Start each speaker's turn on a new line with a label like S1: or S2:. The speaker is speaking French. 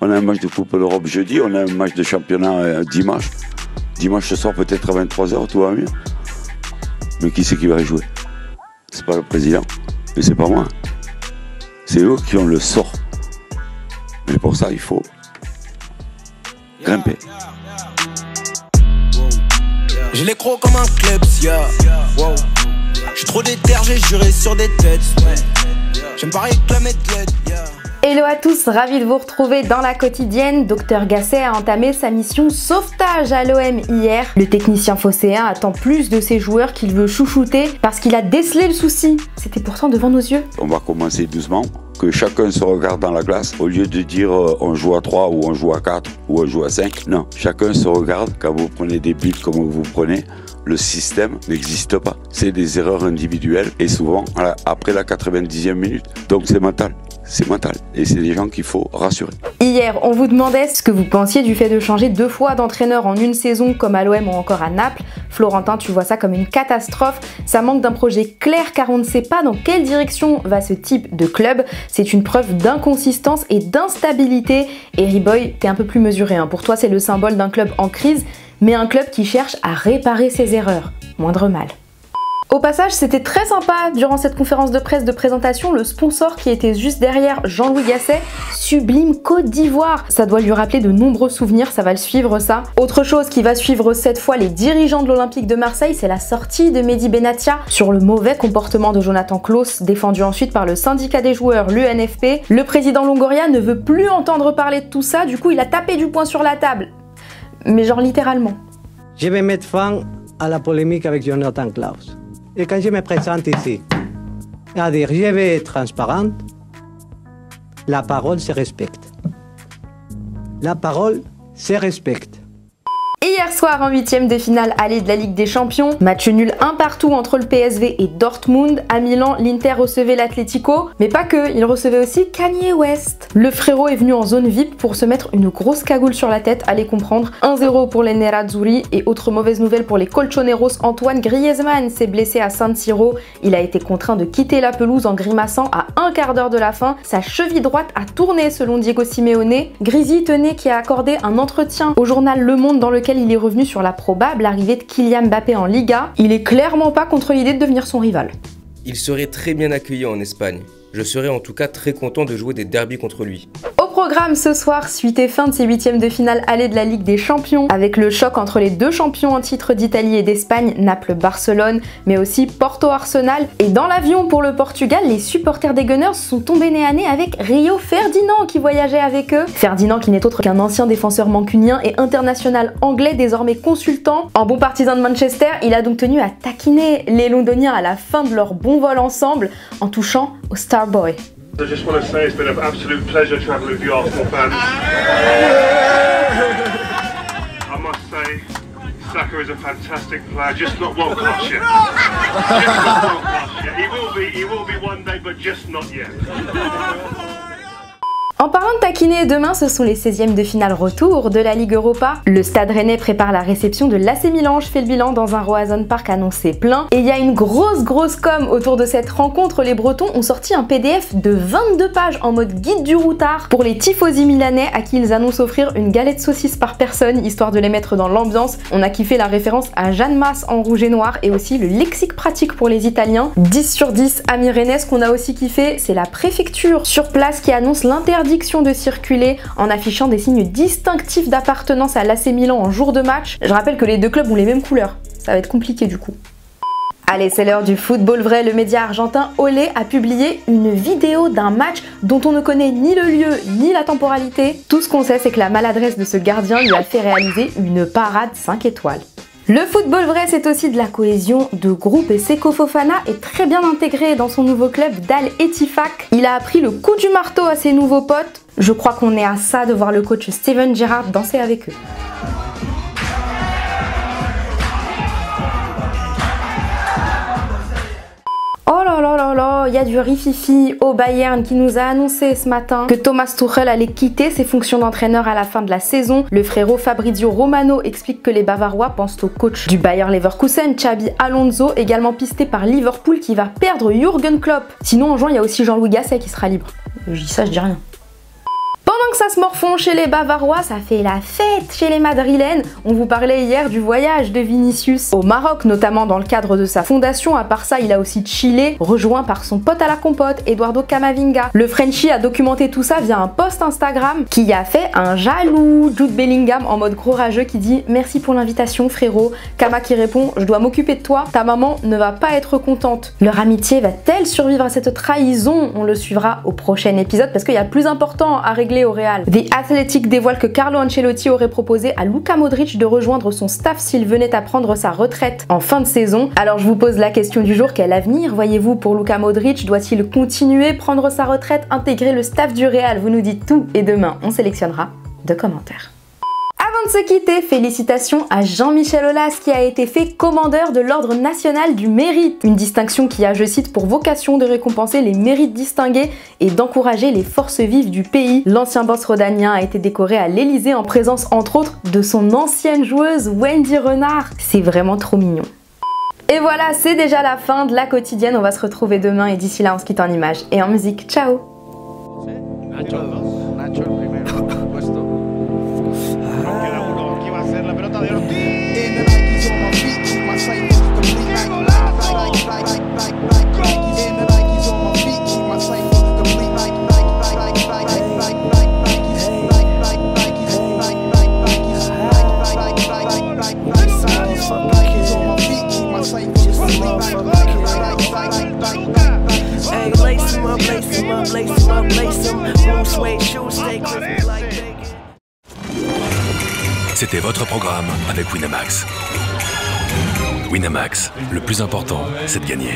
S1: On a un match de Coupe d'Europe jeudi, on a un match de championnat dimanche. Dimanche ce soir peut-être à 23 h, tout va mieux. Mais qui c'est qui va y jouer? C'est pas le président, et c'est pas moi. C'est eux qui ont le sort. Mais pour ça, il faut grimper.
S2: J'ai les crocs comme un club, wow. J'suis trop déter, j'ai juré sur des têtes. J'aime pas réclamer de l'aide,
S3: Hello à tous, ravi de vous retrouver dans la quotidienne. Dr Gasset a entamé sa mission sauvetage à l'OM hier. Le technicien phocéen attend plus de ses joueurs qu'il veut chouchouter parce qu'il a décelé le souci. C'était pourtant devant nos yeux.
S1: On va commencer doucement, que chacun se regarde dans la glace. Au lieu de dire on joue à 3 ou on joue à 4 ou on joue à 5. Non, chacun se regarde. Quand vous prenez des buts comme vous prenez, le système n'existe pas. C'est des erreurs individuelles et souvent après la 90e minute. Donc c'est mental. C'est mental et c'est des gens qu'il faut rassurer.
S3: Hier, on vous demandait ce que vous pensiez du fait de changer 2 fois d'entraîneur en une saison comme à l'OM ou encore à Naples. Florentin, tu vois ça comme une catastrophe. Ça manque d'un projet clair car on ne sait pas dans quelle direction va ce type de club. C'est une preuve d'inconsistance et d'instabilité. Et Riboy, t'es un peu plus mesuré. Pour toi, c'est le symbole d'un club en crise, mais un club qui cherche à réparer ses erreurs. Moindre mal. Au passage, c'était très sympa durant cette conférence de presse de présentation, le sponsor qui était juste derrière Jean-Louis Gasset, Sublime Côte d'Ivoire. Ça doit lui rappeler de nombreux souvenirs, ça va le suivre ça. Autre chose qui va suivre cette fois les dirigeants de l'Olympique de Marseille, c'est la sortie de Mehdi Benatia sur le mauvais comportement de Jonathan Klaus, défendu ensuite par le syndicat des joueurs, l'UNFP. Le président Longoria ne veut plus entendre parler de tout ça, du coup il a tapé du poing sur la table. Mais genre littéralement.
S4: Je vais mettre fin à la polémique avec Jonathan Klaus. Et quand je me présente ici, à dire je vais être transparente, la parole se respecte. La parole se respecte.
S3: Hier soir, en 8e de finale aller de la Ligue des Champions, match nul 1 partout entre le PSV et Dortmund. À Milan, l'Inter recevait l'Atlético, mais pas que, il recevait aussi Kanye West. Le frérot est venu en zone VIP pour se mettre une grosse cagoule sur la tête, allez comprendre. 1-0 pour les Nerazzurri et autre mauvaise nouvelle pour les Colchoneros, Antoine Griezmann s'est blessé à San Siro. Il a été contraint de quitter la pelouse en grimaçant à un quart d'heure de la fin. Sa cheville droite a tourné selon Diego Simeone. Grisi tenait qui a accordé un entretien au journal Le Monde dans lequel il est revenu sur la probable arrivée de Kylian Mbappé en Liga. Il est clairement pas contre l'idée de devenir son rival.
S5: Il serait très bien accueilli en Espagne. Je serais en tout cas très content de jouer des derbys contre lui.
S3: Au programme ce soir, suite et fin de ces 8e de finale aller de la Ligue des Champions, avec le choc entre les 2 champions en titre d'Italie et d'Espagne, Naples-Barcelone, mais aussi Porto-Arsenal. Et dans l'avion pour le Portugal, les supporters des Gunners sont tombés nez à nez avec Rio Ferdinand qui voyageait avec eux. Ferdinand qui n'est autre qu'un ancien défenseur mancunien et international anglais, désormais consultant. En bon partisan de Manchester, il a donc tenu à taquiner les Londoniens à la fin de leur bon vol ensemble en touchant au Starboy.
S6: I just want to say it's been an absolute pleasure travelling with you Arsenal fans. I must say, Saka is a fantastic player, just not world class yet. Just not world class yet. He will be one day, but just not yet.
S3: En parlant de taquiner, demain ce sont les 16e de finale retour de la Ligue Europa. Le Stade Rennais prépare la réception de l'AC Milan. Je fais le bilan dans un Roazhon Park annoncé plein. Et il y a une grosse com autour de cette rencontre. Les Bretons ont sorti un PDF de 22 pages en mode guide du routard pour les tifosi milanais à qui ils annoncent offrir une galette saucisse par personne, histoire de les mettre dans l'ambiance. On a kiffé la référence à Jeanne Masse en rouge et noir et aussi le lexique pratique pour les Italiens. 10 sur 10 à Rennes. Ce qu'on a aussi kiffé, c'est la préfecture sur place qui annonce l'interdiction de circuler en affichant des signes distinctifs d'appartenance à l'AC Milan en jour de match. Je rappelle que les 2 clubs ont les mêmes couleurs. Ça va être compliqué du coup. Allez, c'est l'heure du football vrai. Le média argentin Olé a publié une vidéo d'un match dont on ne connaît ni le lieu ni la temporalité. Tout ce qu'on sait, c'est que la maladresse de ce gardien lui a fait réaliser une parade 5 étoiles. Le football vrai, c'est aussi de la cohésion de groupe et Seko Fofana est très bien intégré dans son nouveau club d'Al Ettifaq. Il a appris le coup du marteau à ses nouveaux potes. Je crois qu'on est à ça de voir le coach Steven Gerrard danser avec eux. Oh là là là là, il y a du rififi au Bayern qui nous a annoncé ce matin que Thomas Tuchel allait quitter ses fonctions d'entraîneur à la fin de la saison. Le frérot Fabrizio Romano explique que les Bavarois pensent au coach du Bayer Leverkusen, Xabi Alonso, également pisté par Liverpool qui va perdre Jürgen Klopp. Sinon en juin, il y a aussi Jean-Louis Gasset qui sera libre. Je dis ça, je dis rien. Pendant que ça se morfond chez les Bavarois, ça fait la fête chez les Madrilènes. On vous parlait hier du voyage de Vinicius au Maroc, notamment dans le cadre de sa fondation. À part ça, il a aussi chillé, rejoint par son pote à la compote, Eduardo Camavinga. Le Frenchie a documenté tout ça via un post Instagram qui a fait un jaloux. Jude Bellingham en mode gros rageux qui dit « Merci pour l'invitation frérot ». Kama qui répond « Je dois m'occuper de toi, ta maman ne va pas être contente ». Leur amitié va-t-elle survivre à cette trahison? On le suivra au prochain épisode parce qu'il y a plus important à régler au Real. The Athletic dévoile que Carlo Ancelotti aurait proposé à Luka Modric de rejoindre son staff s'il venait à prendre sa retraite en fin de saison. Alors je vous pose la question du jour, quel avenir voyez-vous pour Luka Modric? Doit-il continuer, prendre sa retraite, intégrer le staff du Real? Vous nous dites tout et demain on sélectionnera 2 commentaires. Avant de se quitter, félicitations à Jean-Michel Aulas qui a été fait commandeur de l'Ordre national du mérite. Une distinction qui a, je cite, pour vocation de récompenser les mérites distingués et d'encourager les forces vives du pays. L'ancien boss rhodanien a été décoré à l'Elysée en présence entre autres de son ancienne joueuse Wendy Renard. C'est vraiment trop mignon. Et voilà, c'est déjà la fin de la quotidienne. On va se retrouver demain et d'ici là on se quitte en images et en musique. Ciao!
S7: C'était votre programme avec Winamax. Winamax, le plus important, c'est de gagner.